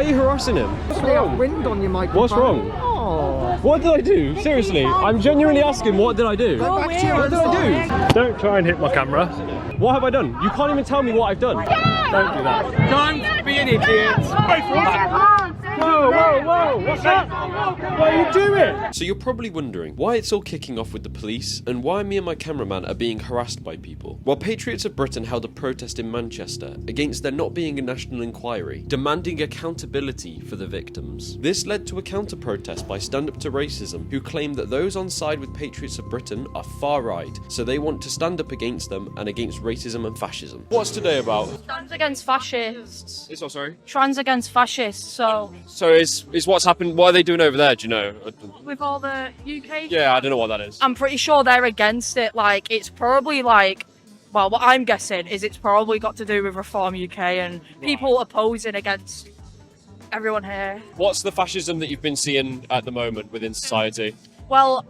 Why are you harassing him? What's wrong? Wind on your microphone. What's wrong? Oh. What did I do? Seriously, I'm genuinely asking, what did I do? Go back to your What did I do? Don't try and hit my camera. What have I done? You can't even tell me what I've done. Don't do that. Don't be an idiot. Whoa, whoa, whoa! What's that? What are you doing? So you're probably wondering why it's all kicking off with the police and why me and my cameraman are being harassed by people. Well, Patriots of Britain held a protest in Manchester against there not being a national inquiry, demanding accountability for the victims. This led to a counter-protest by Stand Up to Racism, who claim that those on side with Patriots of Britain are far right, so they want to stand up against them and against racism and fascism. What's today about? Trans against fascists. It's what, sorry? Trans against fascists, So is what's happened, what are they doing over there, do you know? with all the UK... Yeah, I don't know what that is. I'm pretty sure they're against it, like, it's probably like... Well, what I'm guessing is it's probably got to do with Reform UK and people opposing against everyone here. What's the fascism that you've been seeing at the moment within society? Well,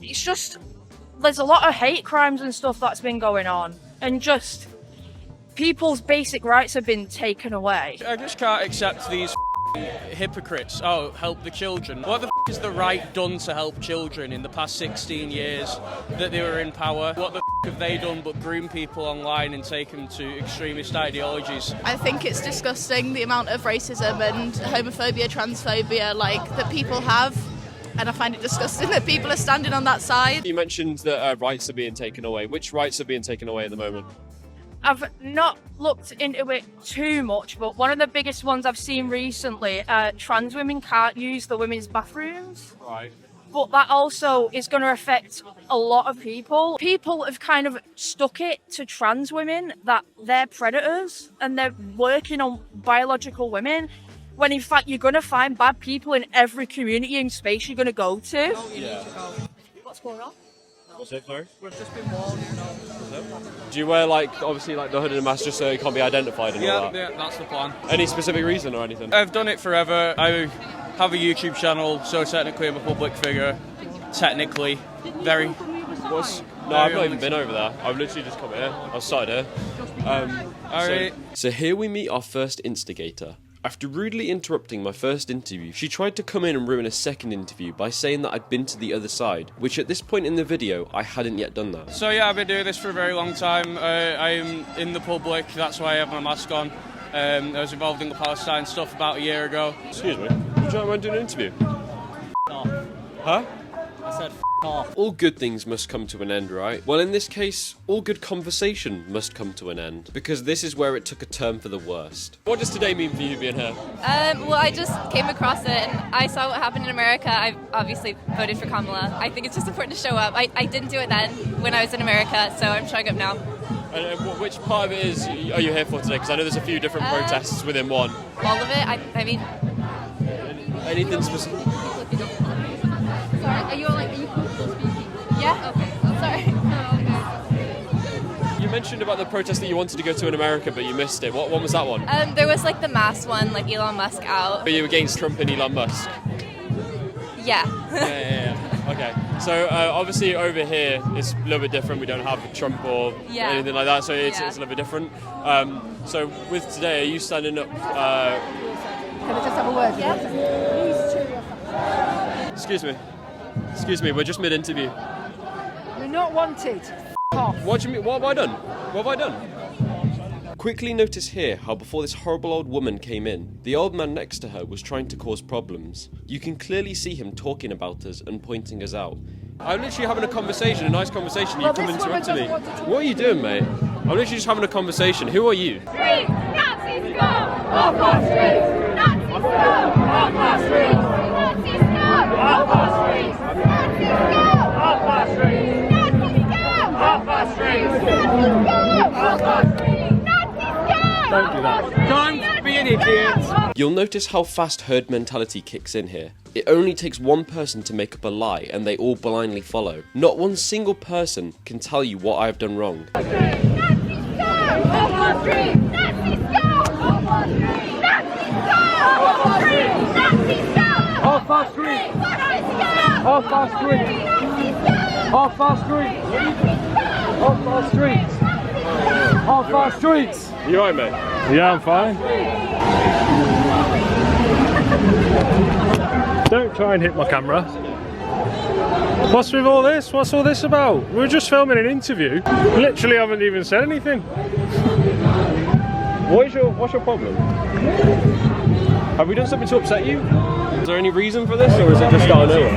it's just... There's a lot of hate crimes and stuff that's been going on, and just... People's basic rights have been taken away. I just can't accept these hypocrites. Oh, help the children. What the is the right done to help children in the past 16 years that they were in power? What the have they done but groom people online and take them to extremist ideologies? I think it's disgusting the amount of racism and homophobia, transphobia that people have. And I find it disgusting that people are standing on that side. You mentioned that rights are being taken away. Which rights are being taken away at the moment? I've not looked into it too much, but one of the biggest ones I've seen recently, trans women can't use the women's bathrooms. Right. But that also is going to affect a lot of people. People have kind of stuck it to trans women that they're predators and they're working on biological women, when in fact you're going to find bad people in every community and space you're going to go to. Yeah. What's going on? What's it, sorry? We've just been warned, you know. Do you wear, obviously, the hood and the mask just so you can't be identified and all that? Yeah, that's the plan. Any specific reason or anything? I've done it forever. I have a YouTube channel, so technically I'm a public figure. Technically. Very... No, I've not even been over there. I've literally just come here. I've started here. So here we meet our first instigator. After rudely interrupting my first interview, she tried to come in and ruin a second interview by saying that I'd been to the other side, which at this point in the video, I hadn't yet done that. So yeah, I've been doing this for a very long time. I'm in the public, that's why I have my mask on. I was involved in the Palestine stuff about a year ago. Excuse me, would you mind doing an interview? Huh? I said off. All good things must come to an end, right? Well, in this case, all good conversation must come to an end, because this is where it took a turn for the worst. What does today mean for you being here? Well, I just came across it and I saw what happened in America. I obviously voted for Kamala. I think it's just important to show up. I didn't do it then when I was in America, so I'm showing up now. And which part of it are you here for today? Because I know there's a few different protests within one. All of it. I mean... Anything specific? Sorry, are you comfortable speaking? Yeah? Okay. I'm sorry. You mentioned about the protest that you wanted to go to in America, but you missed it. What one was that one? There was the mass one, Elon Musk out. Are you against Trump and Elon Musk? Yeah. Yeah. Okay. So obviously over here it's a little bit different. We don't have Trump or anything like that, so it's a little bit different. So with today, are you standing up? Can I just have a word? Yeah. Excuse me. We're just mid-interview. You're not wanted. Off. What do you mean? What have I done? What have I done? Quickly notice here how before this horrible old woman came in, the old man next to her was trying to cause problems. You can clearly see him talking about us and pointing us out. I'm literally having a conversation, a nice conversation, you come interrupting me. What are you doing, mate? I'm literally just having a conversation. Who are you? Streets, Nazis go! Off our streets! Nazis go! Off our streets! Nazis go! Off our streets! Nazis go! Off our streets! Nazis go! Off our streets! Nazis go! Off our streets! Don't do that. Don't be an idiot. You'll notice how fast herd mentality kicks in here. It only takes one person to make up a lie and they all blindly follow. Not one single person can tell you what I've done wrong. Nazis go! Off our streets! Nazis go! Off our streets! Nazis go! Off our streets! Nazis go! Off our streets! Off our streets! Off our streets! Off our streets! Off our streets! You alright, mate? Yeah, I'm fine. Don't try and hit my camera. What's with all this? What's all this about? We were just filming an interview. Literally haven't even said anything. What's your problem? Have we done something to upset you? Is there any reason for this, or is it just out of nowhere?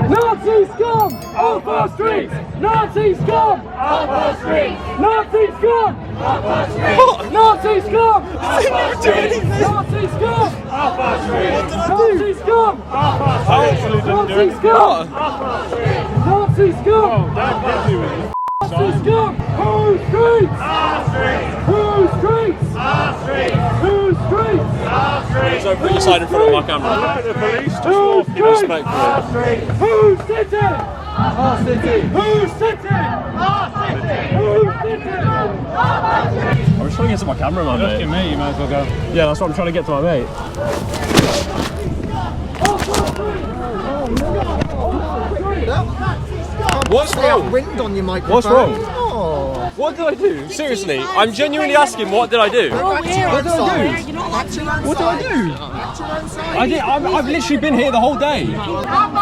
Nazi scum! Off our streets! Nazi scum! Off our streets! Nazi scum! Off our streets! What? Nazi scum! Nazi scum! Off our streets! Nazi scum! Off our streets! I actually didn't do it. Nazi scum! Nazi scum! Nazi scum! Whose streets? Our streets! Whose streets? Our streets! Whose streets? Our streets! So put your side in front of my camera. The police just walk in respect for it. Whose city? Our city! Whose city? Our city! Whose city? I was trying to get to my cameraman, mate. Asking me, you might as well go. Yeah, that's what I'm trying to get to my mate. What's wrong? Wind on your microphone. What's wrong? Oh. What did I do? Seriously, I'm genuinely asking, what did I do? What did I do? What did I do? I've literally been here the whole day. What have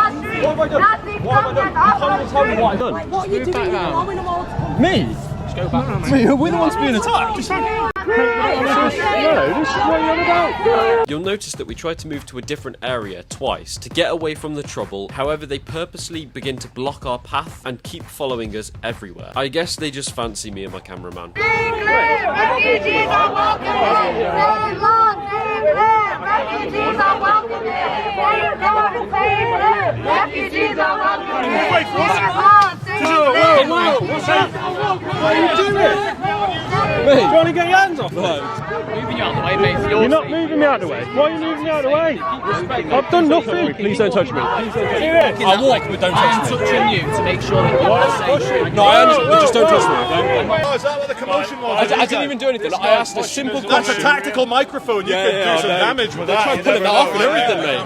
I done? What have I done? You can't even tell me what I've done. What are you doing? You're allowing them all to come. Me? Me? We're the ones being attacked. You'll notice that we tried to move to a different area twice to get away from the trouble. However, they purposely begin to block our path and keep following us everywhere. I guess they just fancy me and my cameraman. Refugees are welcome here. Save Lord, save them. Refugees are welcome here. Save Lord and save them. Refugees are welcome here. Save Lord, save them. What's that? What are you doing? Mate, trying to get your hands off me. Moving you out the way, mate. You're not moving me out of the way. Why are you moving me out of the way? I've done nothing. Please don't touch me. I walk, but don't touch me. I'm touching you to make sure that you're safe. No, I understand, but just don't touch me, okay? Oh, is that what the commotion was? I didn't even do anything. I asked a simple question. That's a tactical microphone. You could do some damage with that. Try pulling that off and everything, mate.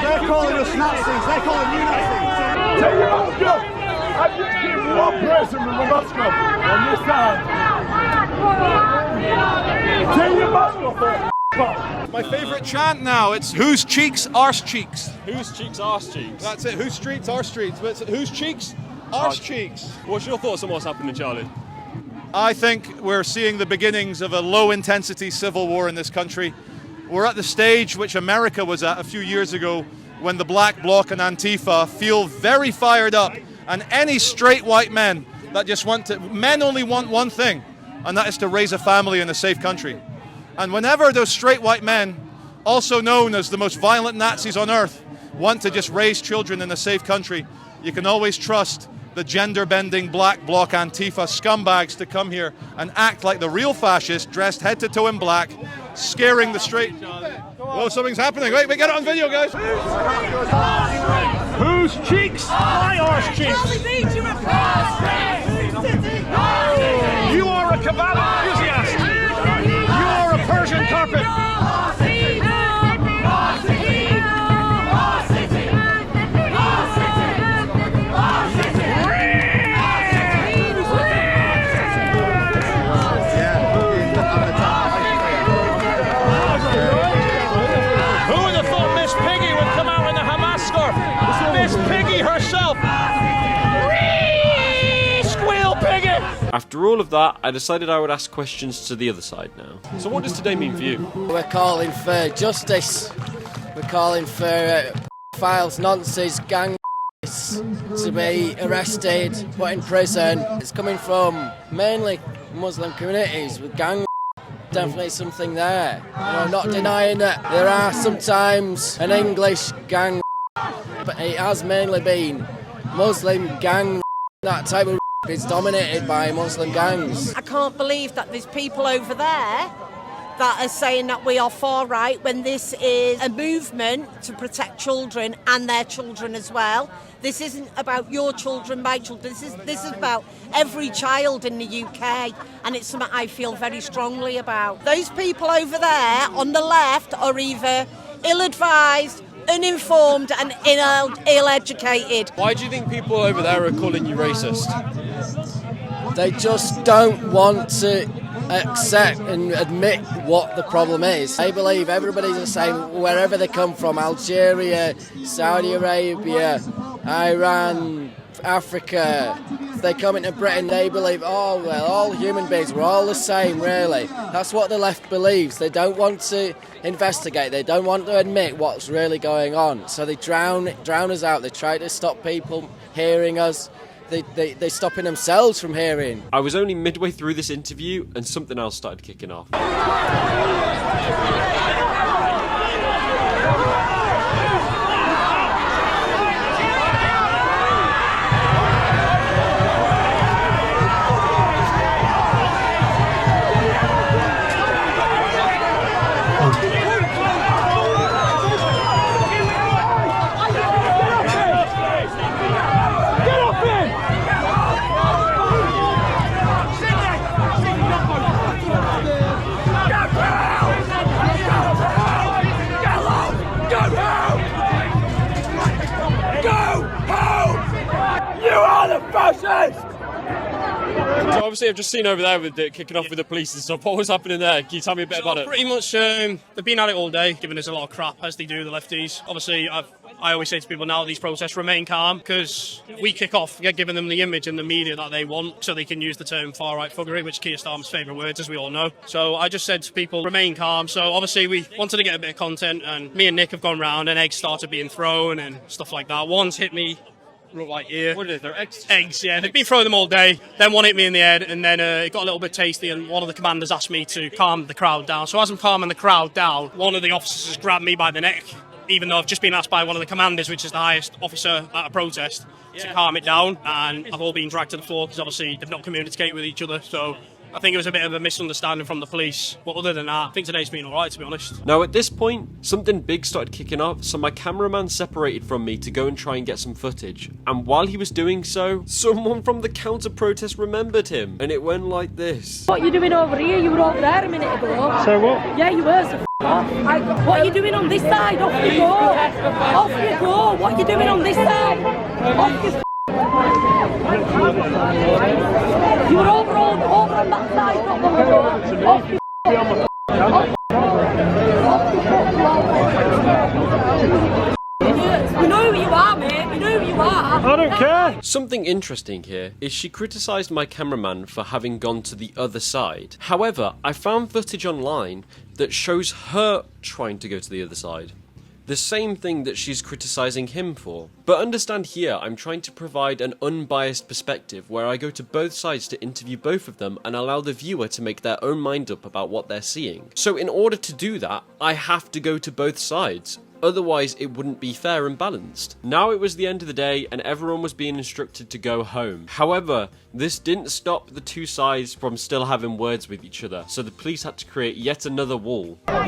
They're calling us Nazis. They're calling you Nazis. Take your mask off. I just keep one person with my mask off on this side. Take your mask off. My favourite chant now, it's whose cheeks, arse cheeks. Whose cheeks, arse cheeks? That's it, whose streets, our streets. But it's whose cheeks, arse cheeks. What's your thoughts on what's happening, Charlie? I think we're seeing the beginnings of a low-intensity civil war in this country. We're at the stage which America was at a few years ago when the Black Bloc and Antifa feel very fired up, and any straight white men that just want to... Men only want one thing, and that is to raise a family in a safe country. And whenever those straight white men, also known as the most violent Nazis on earth, want to just raise children in a safe country, you can always trust the gender-bending Black Bloc Antifa scumbags to come here and act like the real fascists, dressed head to toe in black, scaring the straight... Whoa, something's happening. Wait, we get it on video, guys. Whose cheeks? My arse cheeks. You are a cabal enthusiast. You are a Persian carpet. After all of that, I decided I would ask questions to the other side now. So what does today mean for you? We're calling for justice. We're calling for files, nonsense, gang to be arrested, put in prison. It's coming from mainly Muslim communities with gang. Definitely something there. I'm not denying that there are sometimes an English gang, but it has mainly been Muslim gang. That type of is dominated by Muslim gangs. I can't believe that there's people over there that are saying that we are far right when this is a movement to protect children and their children as well. This isn't about your children, my children. This is about every child in the UK, and it's something I feel very strongly about. Those people over there on the left are either ill-advised, uninformed and ill-educated. Why do you think people over there are calling you racist? They just don't want to accept and admit what the problem is. They believe everybody's the same wherever they come from, Algeria, Saudi Arabia, Iran, Africa. If they come into Britain, they believe, oh, well, all human beings, we're all the same, really. That's what the left believes. They don't want to investigate. They don't want to admit what's really going on. So they drown us out. They try to stop people hearing us. They're stopping themselves from hearing. I was only midway through this interview and something else started kicking off. So obviously I've just seen over there with it kicking off with the police and stuff. What was happening there? Can you tell me a bit about it? Pretty much, they've been at it all day, giving us a lot of crap, as they do, the lefties. Obviously, I always say to people now, these protests remain calm, because we kick off, giving them the image and the media that they want, so they can use the term far-right fuggery, which Keir Starmer's favourite words, as we all know. So I just said to people, remain calm. So obviously we wanted to get a bit of content, and me and Nick have gone round, and eggs started being thrown and stuff like that. One's hit me right here. What are they? They're eggs? Eggs, yeah. They've been throwing them all day. Then one hit me in the head, and then it got a little bit tasty, and one of the commanders asked me to calm the crowd down. So as I'm calming the crowd down, one of the officers has grabbed me by the neck, even though I've just been asked by one of the commanders, which is the highest officer at a protest, to calm it down, and I've all been dragged to the floor because obviously they've not communicated with each other. So I think it was a bit of a misunderstanding from the police. But other than that, I think today's been alright, to be honest. Now at this point, something big started kicking off, so my cameraman separated from me to go and try and get some footage. And while he was doing so, someone from the counter-protest remembered him, and it went like this. What are you doing over here? You were over there a minute ago. So what? Yeah, you were, so f*** off. What are you doing on this side? Off you go. Off you go. What are you doing on this side? Off you You were over on that side, not on the road. Off you We know who you are, mate. We know who you are. I don't care. Something interesting here is she criticised my cameraman for having gone to the other side. However, I found footage online that shows her trying to go to the other side. The same thing that she's criticising him for. But understand here, I'm trying to provide an unbiased perspective where I go to both sides to interview both of them and allow the viewer to make their own mind up about what they're seeing. So in order to do that, I have to go to both sides. Otherwise, it wouldn't be fair and balanced. Now it was the end of the day and everyone was being instructed to go home. However, this didn't stop the two sides from still having words with each other, so the police had to create yet another wall. Tell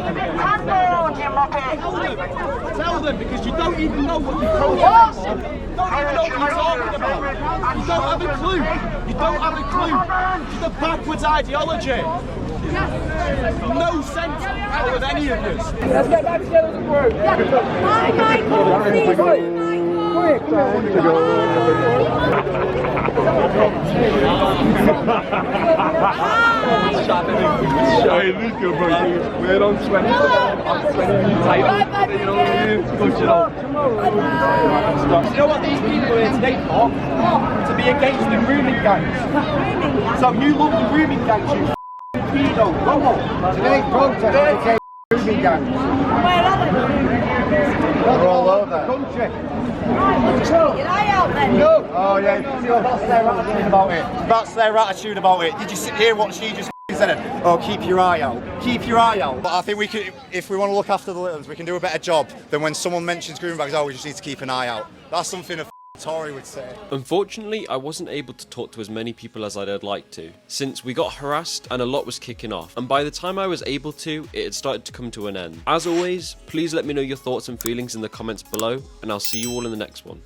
them, because you don't even know what you're protesting on. You don't even know what you're talking about. You don't have a clue. You don't have a clue. It's a backwards ideology. No sense out of any of this. Let's get back together as a group. Hi, Michael. We're on 20. I'm 20 tight. You know what I mean? Push it on. You know what these people are here today for? To be against the grooming gangs. So you love the grooming gangs, you pedo. Go on. Today protest against grooming gangs. Where are they? They're all over the country. Right, keep your eye out then. No. Oh yeah, that's their attitude about it. That's their attitude about it. Did you hear what she just said? Oh, keep your eye out. Keep your eye out. But I think we could, if we want to look after the little ones, we can do a better job than when someone mentions grooming bags. Oh, we just need to keep an eye out. That's something Tory would say. Unfortunately, I wasn't able to talk to as many people as I'd like to, since we got harassed and a lot was kicking off, and by the time I was able to, it had started to come to an end. As always, please let me know your thoughts and feelings in the comments below, and I'll see you all in the next one.